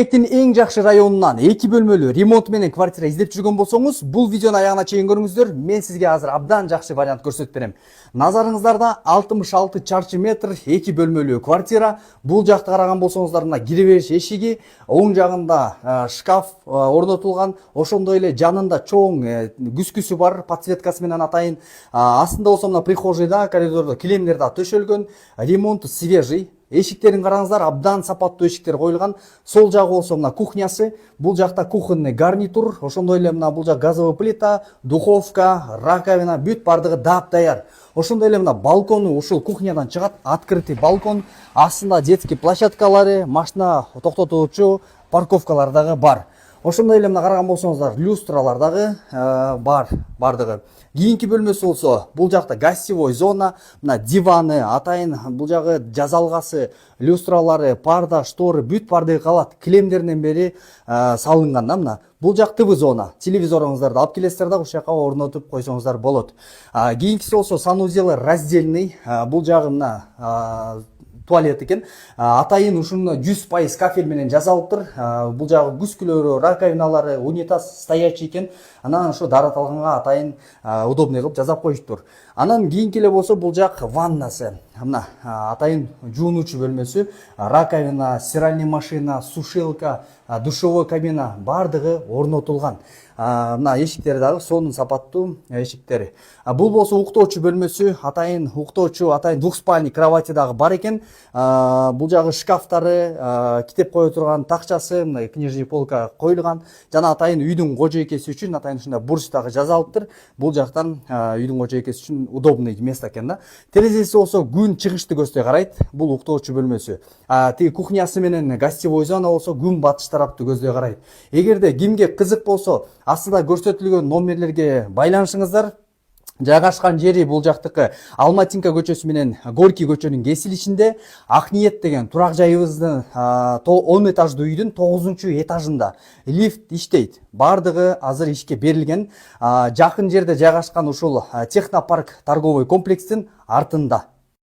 Кенттин эң жакшы районунан 2 бөлмөлүү ремонт менен квартира издеп жүргөн болсоңуз, бул видеону аягына чейин көрүңүздөр. Мен сизге азыр абдан жакшы вариант көрсөтүп берем. Назарыңыздарда 66 чарчы метр 2 бөлмөлүү квартира. Бул жакты караган болсоңуздар, мына кире бериш эшиги, оң жагында шкаф орнотулган, ошондой эле жанында чоң күскүсү бар, подсветкасы менен атайын. Астында болсо мына прихожийда, коридордо килемдер да төшөлгөн, ремонт свежий. Эшиктерин караңыздар, абдан сапаттуу эшиктер коюлган. Сол жагы болсо мына кухнясы, бул жакта кухонный гарнитур, ошондой эле мына бул жак газовый плита, духовка, раковина, бүт бардыгы даяр. Ошондой эле мына балкону ушул кухнядан чыгат, открытый балкон, астында детский площадкалары, машина токтотуучу парковкалар дагы бар. Ошондой эле мына караган болсоңуздар, люстралар дагы бардыгы. Кийинки бөлмөсү болсо, бул жакта гостевой зона, мына диваны, атайын бул жагы жазалгасы, люстралары, парда, шторы, бүт бардыгы калат. Килемдеринен бери салынган да мына. Бул жак ТВ зона. Телевизоруңуздарды алып келесиздер да ушул жака орнотуп койсоңуздар болот. Кийинкиси болсо санузел раздельный. Бул жагы мына туалет экен. Атайын ушуну 100% кафель менен жасалыптыр. Бул жагы күскүлөрү, раковиналары, унитаз стоячий экен. Анан ошо дараталганга атайын удобный кылып жасап коюштур. Анан кийинки эле болсо бул жак ваннасы. Мына атайын жуунуучу бөлмөсү, раковина, стиральный машина, сушилка, душевой кабина бардыгы орнотулган. Мына эшиктери дагы сонун сапаттуу эшиктери. Бул болсо уктоочу бөлмөсү, атайын уктоочу, атайын двухспальный кровати дагы бар экен. Бул жагы шкафтары, китеп кое турган такчасы, мына книжный полка коюлган. Жана атайын үйдүн кожойкеси үчүн атайын ушундай бурч дагы жасалыптыр. Бул жактан үйдүн кожойкеси үчүн удобный место экен да. Терезеси болсо күн чыгышты көздөй карайт. Бул уктоочу бөлмөсү. Тиги кухнясы менен гостевой зона болсо күн батыш тарапты көздөй карайт. Эгерде кимге кызык болсо, астында көрсөтүлгөн номерлерге байланышыңыздар. Жайгашкан жери бул жактыкы Алматинка көчөсү менен Горький көчөнүн кесилишинде. Акниет деген турак жайыбыздын 10 этаждуу үйдүн 9-этажында лифт иштейт. Бардыгы азыр ишке берилген. Жакын жерде жайгашкан ушул технопарк торговый комплекстин артында.